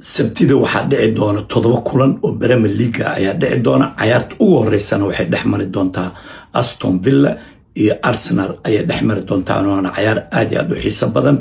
sabtida waxaa dhici doona 7 kulan oo Premier League ayaa dhici doona. Ciyaarta ugu horeysana waxay dhexmari doontaa Aston Villa iyo Arsenal ayaa dhexmari doontaa waana ciyaar aad iyo aad u xiiso badan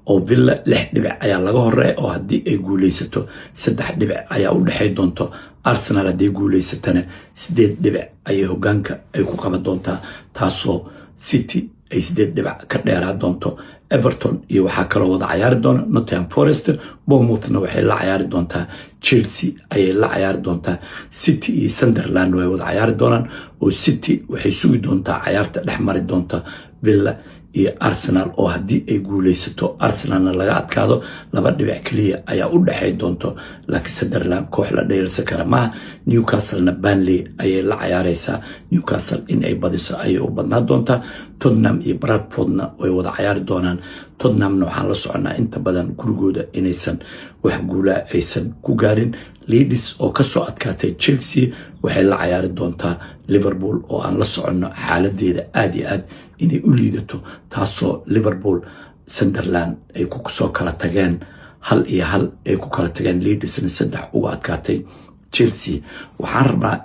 oo Villa 6 dhibic ayaa laga horeeyay oo hadii ay guuleysato 3 dhibic ayaa u dhaxay doonto. Arsenal hadii guuleysatana 8 dhibic ayay hogaanka ay ku qaban doontaa taasoo City ay 8 dhibic ka dheeraa doonto. Everton iyo waxa kale wada ciyaari doona Nottingham Forest. Bournemouthna waxay la ciyaari doontaa Chelsea ayay la ciyaari doontaa. City iyo Sunderland way wada ciyaari doonaan oo City waxay sugi doontaa ciyaarta dhexmari doonta Villa iyo Arsenal oo hadii ay guuleysato Arsenalna laga adkaado 2 dhibic kaliya ayaa u dhaxay doonto. laakiin Sunderland koox la dheelsan kara ma. Newcastle Burnley ayay la ciyaaraysaa. Newcastle in ay badiso ayay u badnaa doontaa. Tottenham iyo Bradfordna way wada ciyaari doonaan. Tottenhamna waxaan la soconaa inta badan gurigooda inaysan wax guula aysan ku gaarin. Leeds oo ka soo adkaatay Chelsea waxay la ciyaari doontaa Liverpool oo aan la socono xaaladeeda aad iyo aad inay u liidato taasoo Liverpool Sunderland ay ku soo kala tageen 1-1 ay ku kala tageen. Leedsna 3 uga adkaatay Chelsea. waxaan rabaa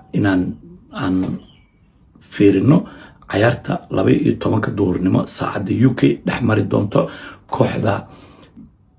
aan fiirino ciyaarta 12 duhurnimo saacada UK dhexmari doonto kooxda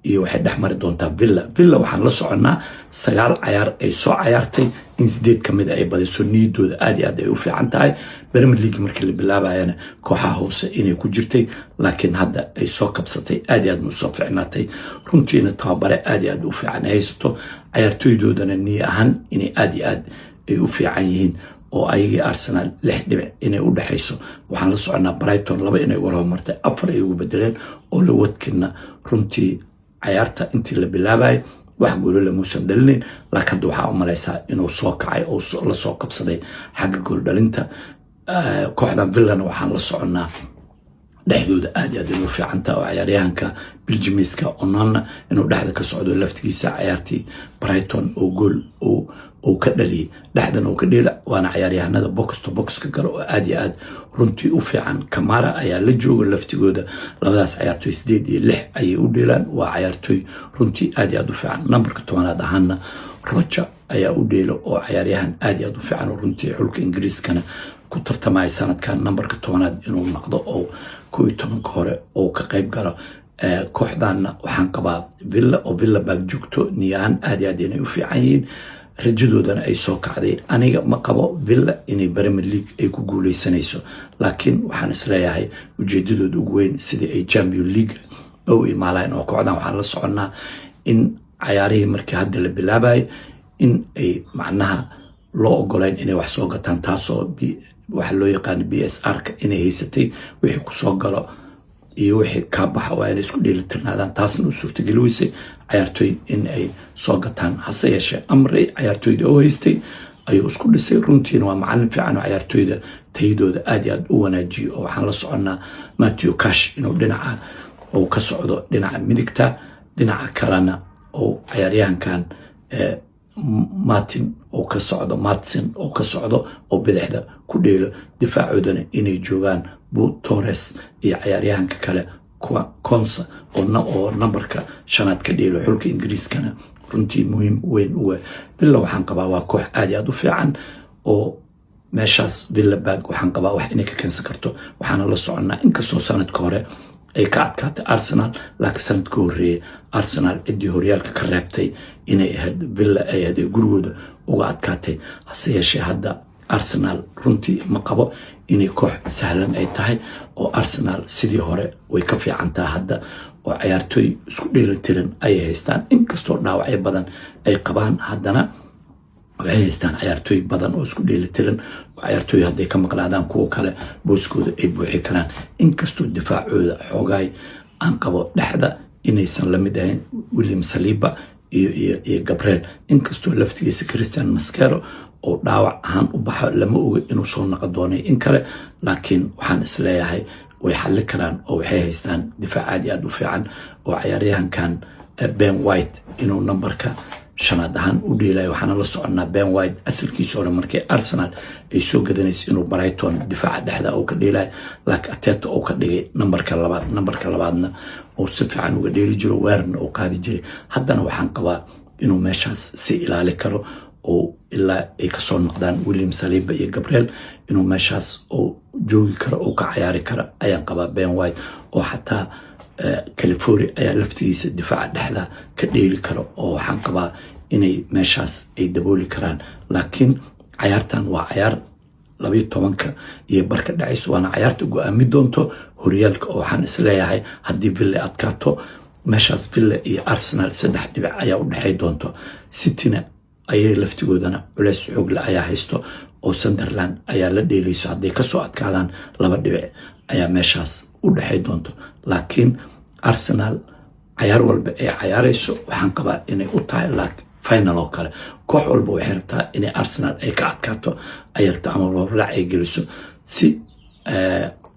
iyo waxay dhexmari doontaa Villa waxaan la soconaa 9 ciyaar ay soo ciyaartay in 8 kamid ay badiso. niidooda aad iyo aad ay u fiican tahay. Premier League markii la bilaabayana kooxaha hoose inay ku jirtay laakiin hadda ay soo kabsatay aad iyo aad u soo fiicnaatay. runtiina tababare aad iyo aad u fiican haysto. ciyaartoydoodana niy ahaan inay aad iyo aad ay u fiican yihiin oo ayagii Arsenal 6 dhibic inay u dhaxayso. waxaan la soconaa Brighton 2 inay wara martay 4 ay ugu bedeleen oo la wadkina runtii ciyaarta intii la bilaabay wax gool la muusan dhalin laakiin waxa u malaysaa inuu soo kacay oo la soo qabsaday xagga gool dhalinta. kooxda Villa waxaan la soconaa dhexdooda aad iyo aad u fiicanta oo ciyaaryahanka Belgiumska Onana inuu dhexda ka socdo laftigiisa ciyaartii Brighton oo gool oo ka dhaliyay dhexdan oo ka dheela waana ciyaaryahanada box to box ka galo oo aad iyo aad runtii u fiican. Kamara ayaa la jooga laftigooda labadaas ciyaartoy 8 iyo 6 ayay u dheelaan waa ciyaartoy runtii aad iyo aad u fiican. numberka 10aad ahaana Rocha ayaa u dheelo oo ciyaaryahan aad iyo aad u fiican oo runtii xulka Ingiriiskana ku tartamay sanadkan numberka 10aad inuu noqdo oo 11 hore oo ka qayb galo. kooxdana waxaan qabaa Villa oo Villa baag joogto niyaan aad iyo aad inay u fiican yihiin. rajadoodana ay soo kacday. aniga ma qabo Villa inay Premier League ay ku guuleysanayso laakiin waxaan isleeyahay ujeedadooda ugu weyn sidii ay Champions League oo imaalaan oo kooxdan waxaan la soconaa in ciyaarihii markii hadda la bilaabay in ay macnaha loo ogolaan inay wax soo gataan taasoo waxa loo yaqaan BSR-ka inay haysatay wixii ku soo galo iyo wixii ka baxa waa inay isku dheelitirnaadaan taasna u suurtagal weysay ciyaartoy in ay soo gataan. hase yeeshee amray ciyaartoyda oo haystay ayuu isku dhisay. runtiina waa macallin fiican oo ciyaartoyda tayadooda aad iyo aad u wanaajiyo oo waxaan la soconaa Matthew Cash inuu dhinaca oo ka socdo dhinaca midigta dhinaca kalena oo ciyaaryahankan Martin oo ka socdo Matson oo ka socdo oo bidixda ku dheelo. difaacoodana inay joogaan Torres iyo ciyaaryahanka kale Konsa oo numberka 5aad ka dheelo xulka Ingiriiskana runtii muhiim weyn u ah. Villa waxaan qabaa waa koox aad iyo aad u fiican oo meeshaas Villa baag waxaan qabaa wax inay ka keensan karto. waxaana la soconaa inkastoo sanadka hore ay ka adkaatay Arsenal laakiin sanadka horeeyay Arsenal cidii horyaalka ka reebtay inay ahayd Villa ay aad gurigooda uga adkaatay. hase yeeshee hadda Arsenal runtii ma qabo inay koox sahlan ay tahay oo Arsenal sidii hore way ka fiican tahay hadda oo ciyaartoy isku dheelitiran ay haystaan inkastoo dhaawacyo badan ay qabaan haddana waxay haystaan ciyaartoy badan oo isku dheelitiran oo ciyaartoy hadday ka maqnaadaan kuwa kale booskooda ay buuxi karaan. inkastoo difaacooda xoogay aan qabo dhexda inaysan la mid ahayn William Saliba iyo Gabriel inkastoo laftigiisa Christian Masquero oo dhaawac ahaan u baxo lama oga inuu soo noqon doonay in kale laakiin waxaan isleeyahay way xalli karaan oo waxay haystaan difaac aad iyo aad u fiican oo ciyaaryahankan Ben White inuu numberka 5aad ahaan u dheelayo. waxaana la soconaa Ben White asalkiisa hore markii Arsenal ay soo gadanayso inuu Brighton difaaca dhexda oo ka dheelayo laakiin Arteta oo ka dhigay numberka 2aadna oo si fiican uga dheeli jiro weerarna oo qaadi jiray. haddana waxaan qabaa inuu meeshaas si ilaali karo oo ilaa ay kasoo noqdaan William Saliba iyo Gabriel inuu meeshaas oo joogi karo oo ka ciyaari karo ayaan qabaa. Ben White oo xataa California ayaa laftigiisa difaaca dhexda ka dheeli karo oo waxaan qabaa inay meeshaas ay dabooli karaan. laakiin ciyaartan waa ciyaar 12 iyo barka dhacayso waana ciyaarta go'aami doonto horyaalka oo waxaan isleeyahay haddii Villa adkaato meeshaas Villa iyo Arsenal 3 dhibic ayaa u dhaxay doonto. Cityna ayay laftigoodana culays xoog leh ayaa haysto oo Sunderland ayaa la dheelayso haddii kasoo adkaadaan 2 dhibic ayaa meeshaas u dhaxay doonto. laakiin Arsenal ciyaar walba ay ciyaarayso waxaan qabaa inay u tahay final oo kale. koox walba waxay rabtaa inay Arsenal ay ka adkaato ayarta ama raac ay geliso si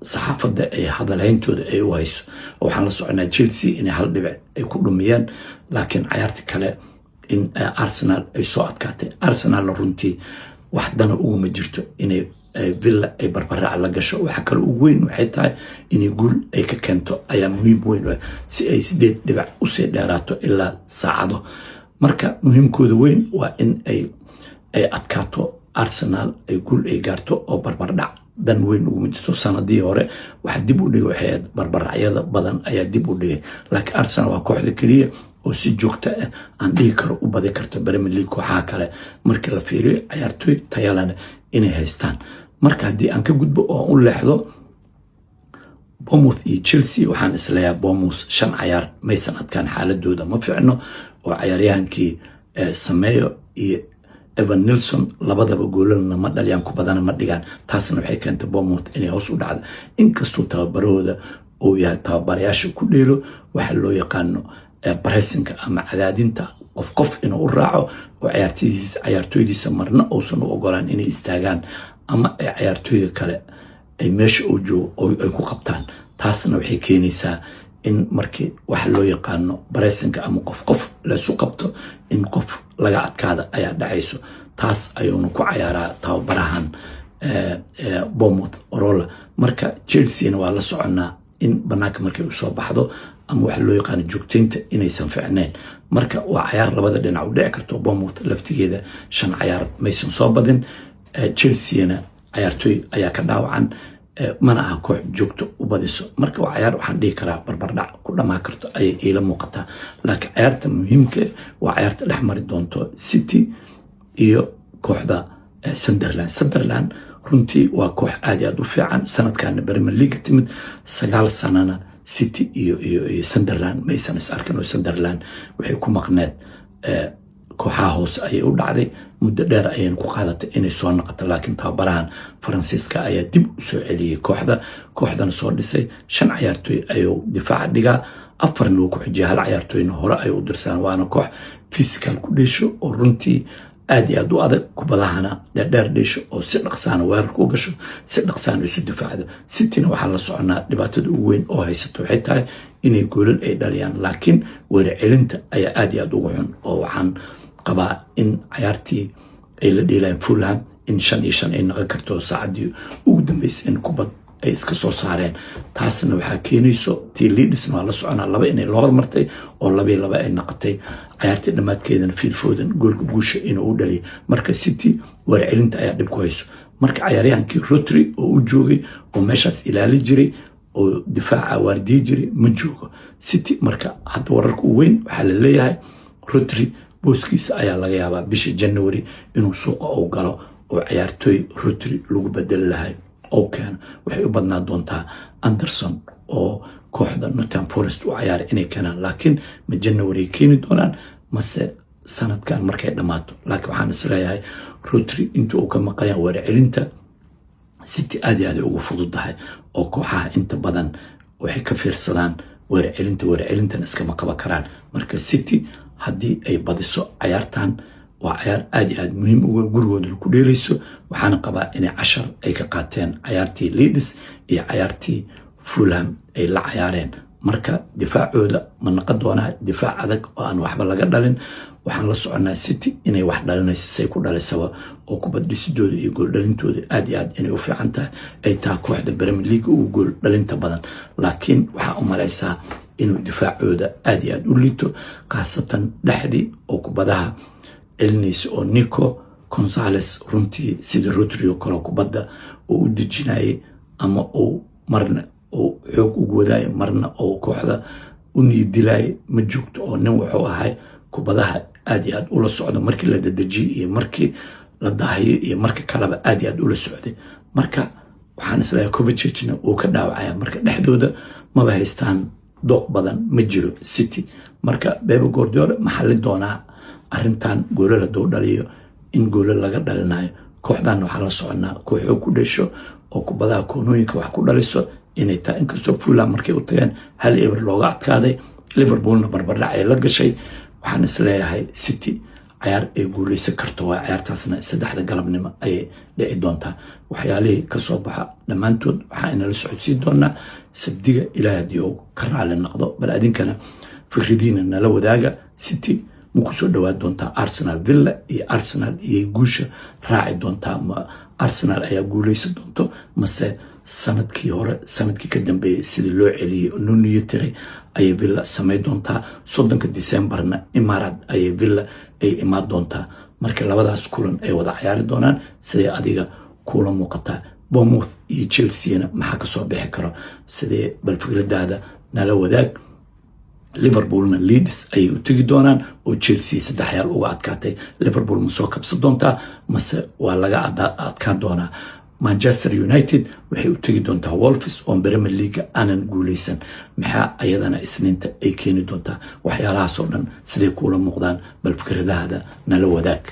saxaafadda ay hadalhayntooda ay u hayso. waxaan la soconaa Chelsea inay 1 dhibic ay ku dhumiyeen laakiin ciyaarta kale in Arsenal ay soo adkaatay. Arsenal runtii wax dana ugu jirto inay Villa ay barbarac la gasho. waxa kale ugu weyn waxay tahay inay guul ay ka keento ayaa muhiim weyn si ay 8 dhibic u sii dheeraato ilaa saacado. marka muhiimkooda weyn waa in ay adkaato Arsenal ay guul ay gaarto oo barbardhac dan weyn ugu jirto. sanadii hore waxa dib u dhigay waxay barbaracyada badan ayaa dib u dhigay laakiin Arsenal waa kooxda kaliya oo si joogto ah aan dhigi karo u badi karto Premier League kooxaha kale marka la fiiriyo ciyaartoy tayalana inay haystaan. marka haddii aan ka gudbo oo u leexdo Bournemouth iyo Chelsea waxaan isleeyahay Bournemouth 5 ciyaar maysan adkaan xaaladooda ma fiicno oo ciyaaryahankii Sameyo iyo Evan Nilsson labadaba goolana ma dhaliyaan ku badan ma dhigaan. taasna waxay keentay Bournemouth inay hoos u dhacdo inkastoo tababarooda oo yahay tababarayaasha ku dheelo waxa loo yaqaano pressing ama cadaadinta qof inuu u raaco oo ciyaartoydiisa marna uusan u ogolaan inay istaagaan ama ciyaartoyda kale ay meesha u joogo ay ku qabtaan. taasna waxay keenaysaa in markii waxa loo yaqaano pressing ama qof la isu qabto in qof laga adkaada ayaa dhacayso. taas ayuuna ku ciyaaraa tababarahan Bournemouth Orola. marka Chelsea waa la soconaa in banaanka markay u soo baxdo ama waxa loo yaqaan joogteynta inaysan fiicnayn. marka waa ciyaar labada dhinac u dhici karto. Bournemouth laftigeeda 5 ciyaar maysan soo badin. Chelsea-na ciyaartoy ayaa ka dhaawacan mana aha koox joogto u badiso. marka waa ciyaar waxaan dhihi karaa barbardhac ku dhamaan karto ayay ila muuqataa. laakiin ciyaarta muhiimka waa ciyaarta dhex mari doonto City iyo kooxda Sunderland. runtii waa koox aad u fiican sanadkan Premier League timid 9 sanana City iyo Sunderland maysan is arkin oo Sunderland waxay ku maqneed kooxaha hoose ayay u dhacday muddo dheer ayay ku qaadatay inay soo noqoto. laakiin tababarahan Faransiiska ayaa dib u soo celiyay kooxdana soo dhisay 5 ciyaartoy ayuu difaaca dhigaa 4 uu ku xijiyay 1 ciyaartoyna hore ay u dirsan. waana koox physical ku dheesho oo runtii aad u adag kubadahana dheer dheesho oo si dhaqsaan weerar ku gasho si dhaqsaan isu difaacdo. Cityna waxaa la soconaa dhibaatada ugu weyn oo haysato waxay tahay inay goolal ay dhaliyaan laakiin weerar celinta ayaa aad ugu xun. oo waxaan qabaa in ciyaartii ay la dheelayaan Fulham in 5-5 ay noqon karto saacadii ugu dambeysay in kubad ay iska soo saareen. taasna waxaa keenayso tii Leeds waa la soconaa 2 inay la hormartay oo 2-2 ay noqotay. ciyaartii dhamaadkeedana Phil Foden goolka guusha inuu u dhaliyo. marka City weerar celinta ayaa dhib ku hayso. marka ciyaaryahankii Rodri oo u joogay oo meeshaas ilaali jiray oo difaaca waardiyi jiray ma joogo City. marka hadda wararka ugu weyn waxaa la leeyahay Rodri booskiisa ayaa laga yaabaa bisha January inuu suuqa u galo oo ciyaartoy Rodri lagu bedeli lahay oo keena. waxay u badnaa doontaa Anderson oo kooxda Nottingham Forest u ciyaar inay keenaan laakiin ma January keeni doonaan mase sanadkan markay dhamaato. laakiin waxaan isleeyahay Rodri inta uu ka maqayan weerar celinta City aad ugu fududahay oo kooxaha inta badan waxay ka fiirsadaan weerar celintana iskama qaban karaan. marka City haddii ay badiso ciyaartan waa ciyaar aad muhiim uga gurigooda ku dheelayso. waxaana qabaa inay 10 ay ka qaateen ciyaartii Leeds iyo ciyaartii Fulham ay la ciyaareen. marka difaacooda ma noqon doonaa difaac adag oo aan waxba laga dhalin. waxaan la soconaa City inay wax dhalinayso say ku dhalisaba oo kubad dhisidooda iyo gool dhalintooda aad inay u fiican tahay ay taa kooxda Premier League ugu gool dhalinta badan. laakiin waxaa u malaysaa inuu difaacooda aad iyo aad u liito khaasatan dhexdii oo kubadaha celinaysa oo Nico Gonzalez runtii sida Rodrigo kale kubadda oo u dejinayay ama oo marna oo xoog ugu wadaay marna oo kooxda u niidilay ma joogto oo nin wuxuu ahay kubadaha aad iyo aad ula socdo markii la dadajiyay iyo markii la daahiyo iyo markii kaleba aad iyo aad ula socday marka waxaan isleeyahay Kovacic-na uu ka dhaawacaya marka dhexdooda maba haystaan dooq badan ma jiro City marka Pep Guardiola maxalli doonaa arrintan goolo la doo dhaliyo in goolo laga dhalinayo kooxdan waxaa la soconaa kooxo ku dhasho oo kubadaha koonooyinka wax ku dhaliso inay taa inkastoo Fulham markay u tageen 1-0 looga adkaaday Liverpoolna barbardhac ay la gashay waxaan isleeyahay City ciyaar ay guuleysan karto waa ciyaartaasna 3 galabnimo ay dhici doontaa waxyaalihii ka soo baxa dhammaantood waxaa inala socodsiin doonaa sabdiga ilaahay oo ka raali noqdo bal adinkana fikradiina nala wadaaga City ma ku soo dhawaad doontaa Arsenal Villa iyo Arsenal iyo guusha raaci doontaa ma Arsenal ayaa guuleysan doonto mase sanadkii hore sanadkii ka dambeeyay sidii loo celiyay oo niyatiray ay Villa samay doontaa 30 Decemberna Imaaraad ay Villa ay imaad doontaa marka labadaas kulan ay wada ciyaari doonaan sidee adiga kula muuqata Bournemouth iyo Chelsea maxaa ka soo bixi karo sidee bal fikradaada nala wadaag Liverpoolna Leeds ay u tagi doonaan oo Chelsea 3 uga adkaatay Liverpool ma soo kabsan doontaa mase waa laga adkaa doonaa Manchester United waxay u tagi doontaa Wolves oo Premier League aanan guuleysan maxaa ayadana isniinta ay keeni doontaa waxyaalahaas oo dhan sidee kula muuqdaan bal fikradaada nala wadaag